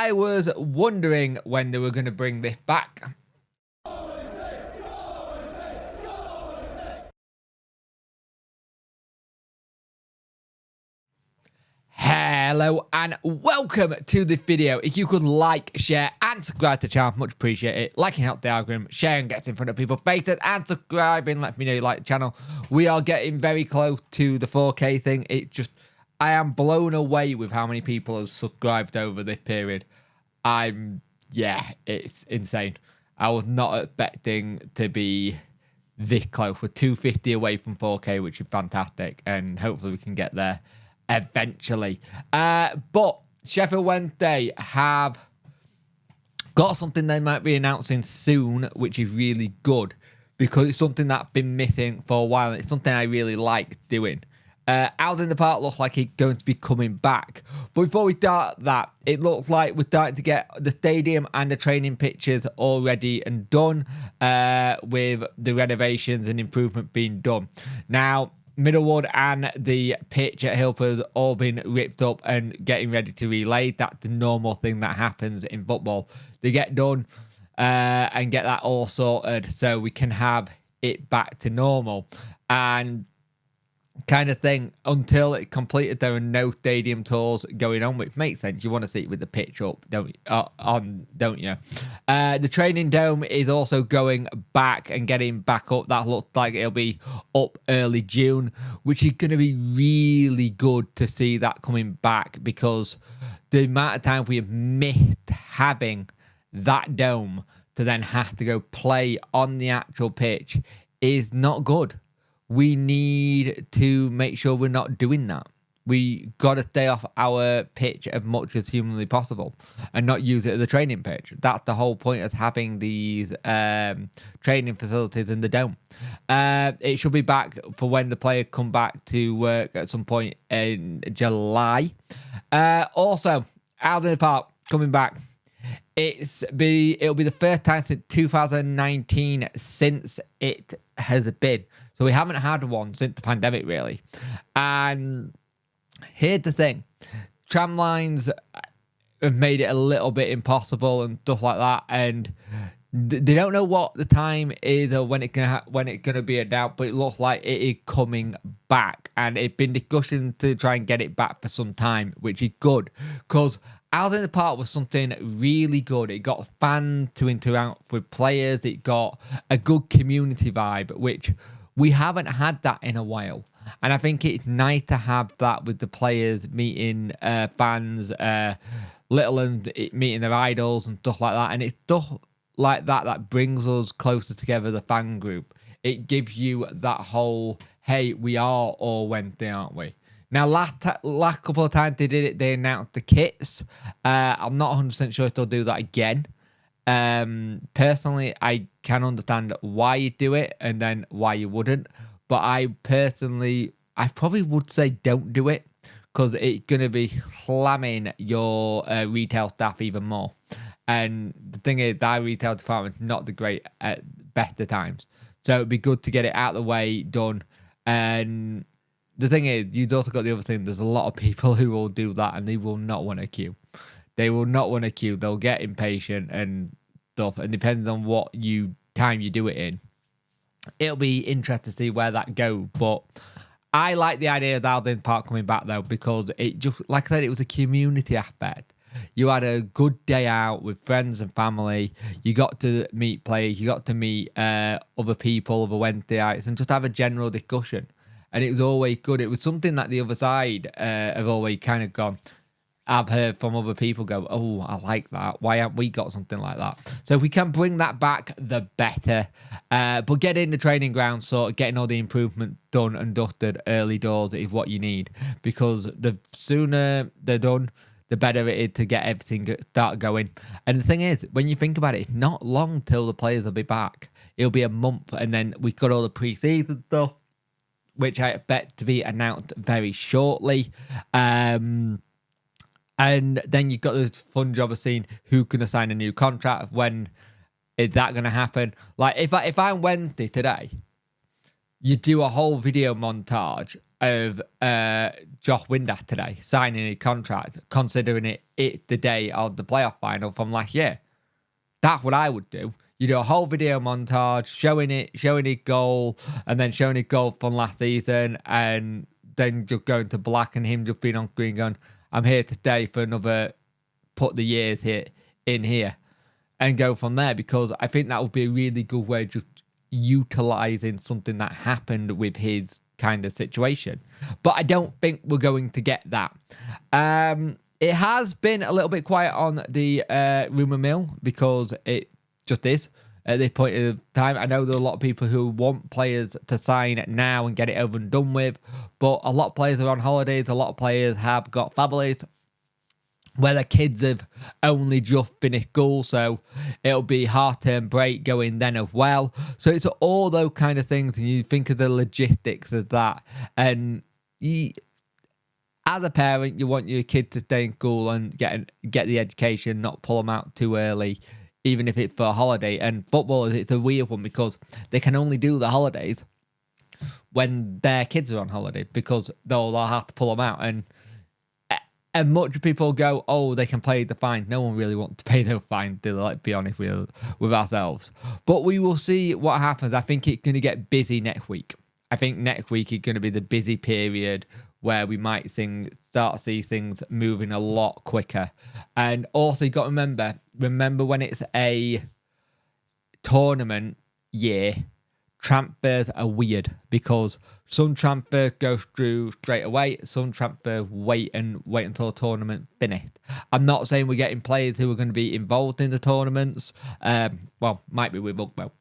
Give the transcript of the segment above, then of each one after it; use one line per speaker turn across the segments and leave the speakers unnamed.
I was wondering when they were going to bring this back. Hello and welcome to this video. If you could like, share and subscribe to the channel, much appreciate it. Liking helps the algorithm, sharing gets in front of people's faces, and subscribing lets me know you like the channel. We are getting very close to the 4K thing. I am blown away with how many people have subscribed over this period. Yeah, it's insane. I was not expecting to be this close. We're 250 away from 4K, which is fantastic, and hopefully we can get there eventually. But Sheffield Wednesday have got something they might be announcing soon, which is really good because it's something that's been missing for a while, and it's something I really like doing. Out in the Park looks like it's going to be coming back. But before we start that, it looks like we're starting to get the stadium and the training pitches all ready and done, with the renovations and improvement being done. Now, Middlewood and the pitch at Hillpers all been ripped up and getting ready to relay. That's the normal thing that happens in football. They get done and get that all sorted so we can have it back to normal. And kind of thing, until it completed, there are no stadium tours going on, which makes sense. You want to see it with the pitch up, don't you? The training dome is also going back and getting back up. That looks like it'll be up early June, which is going to be really good to see that coming back, because the amount of time we have missed having that dome to then have to go play on the actual pitch is not good. We need to make sure we're not doing that. We got to stay off our pitch as much as humanly possible and not use it as a training pitch. That's the whole point of having these training facilities in the dome. It should be back for when the players come back to work at some point in July. Also, out in the Park coming back. It'll be the first time since 2019 since it has been. So we haven't had one since the pandemic, really. And here's the thing. Tram lines have made it a little bit impossible and stuff like that. And they don't know what the time is or when it's gonna be announced, but it looks like it is coming back. And it's been discussion to try and get it back for some time, which is good. Because Out in the Park was something really good. It got fans to interact with players. It got a good community vibe, which we haven't had that in a while. And I think it's nice to have that with the players meeting fans, little and meeting their idols and stuff like that. And it's stuff like that that brings us closer together, the fan group. It gives you that whole, hey, we are all Wednesday, aren't we? Now, last couple of times they did it, they announced the kits. I'm not 100% sure if they'll do that again. Personally, I can understand why you do it and then why you wouldn't. But I probably would say don't do it, because it's going to be slamming your retail staff even more. And the thing is, our retail department's not the great at best of times. So it'd be good to get it out of the way, done. And the thing is, you've also got the other thing. There's a lot of people who will do that and they will not want to queue. They will not want to queue. They'll get impatient and stuff. And depends on what time you do it in, it'll be interesting to see where that goes. But I like the idea of Alden Park coming back, though, because it just, like I said, it was a community aspect. You had a good day out with friends and family. You got to meet players. You got to meet other people, other Wednesdayites, and just have a general discussion. And it was always good. It was something that the other side have always kind of gone. I've heard from other people go, oh, I like that. Why haven't we got something like that? So if we can bring that back, the better. But getting the training ground sorted, getting all the improvements done and dusted early doors is what you need. Because the sooner they're done, the better it is to get everything start going. And the thing is, when you think about it, it's not long till the players will be back. It'll be a month, and then we've got all the pre-season stuff, which I expect to be announced very shortly. And then you've got this fun job of seeing who can sign a new contract. When is that going to happen? Like, if I'm Wednesday today, you do a whole video montage of Josh Windass today signing a contract, considering it's the day of the playoff final from last year. That's what I would do. You do a whole video montage showing his goal, and then showing his goal from last season, and then just going to black and him just being on screen going, I'm here to stay for another, put the years here in here, and go from there, because I think that would be a really good way of just utilising something that happened with his kind of situation. But I don't think we're going to get that. It has been a little bit quiet on the rumour mill, because it just is at this point in time. I know there are a lot of people who want players to sign now and get it over and done with, but a lot of players are on holidays. A lot of players have got families where their kids have only just finished school, so it'll be half-term break going then as well. So it's all those kind of things, and you think of the logistics of that. And as a parent, you want your kid to stay in school and get the education, not pull them out too early, even if it's for a holiday. And footballers, it's a weird one, because they can only do the holidays when their kids are on holiday, because they'll have to pull them out. And much people go, oh, they can play the fine. No one really wants to pay their fine, to, like, be honest with ourselves. But we will see what happens. I think it's going to get busy next week. I think next week is going to be the busy period where we might start to see things moving a lot quicker. And also, you got to remember when it's a tournament year, transfers are weird, because some transfers go through straight away, some transfers wait until the tournament finished. I'm not saying we're getting players who are going to be involved in the tournaments. Well, might be with Ugbo.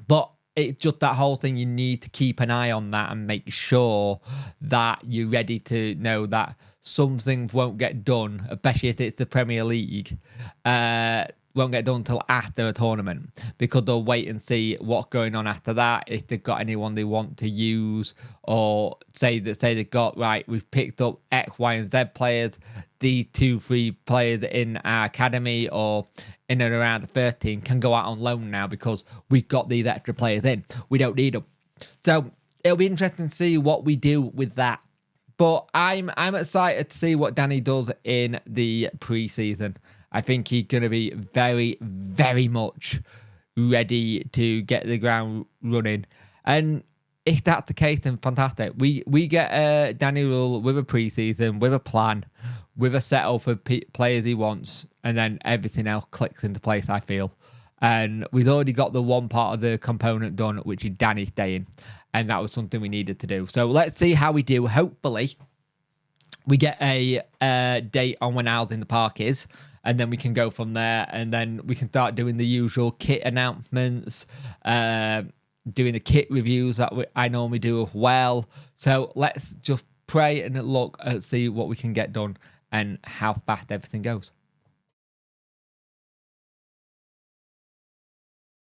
But it's just that whole thing. You need to keep an eye on that and make sure that you're ready to know that some things won't get done, especially if it's the Premier League. Won't get done until after a tournament, because they'll wait and see what's going on after that, if they've got anyone they want to use, or say they've got, right, we've picked up X, Y, and Z players, the 2-3 players in our academy or in and around the first team can go out on loan now, because we've got these extra players in. We don't need them. So it'll be interesting to see what we do with that. But I'm excited to see what Danny does in the preseason. I think he's going to be very, very much ready to get the ground running. And if that's the case, then fantastic. We get Danny Rule with a preseason, with a plan, with a setup of players he wants, and then everything else clicks into place, I feel. And we've already got the one part of the component done, which is Danny staying. And that was something we needed to do. So let's see how we do. Hopefully, we get a date on when Al's in the Park is, and then we can go from there, and then we can start doing the usual kit announcements, doing the kit reviews that I normally do as well. So let's just pray and look and see what we can get done and how fast everything goes.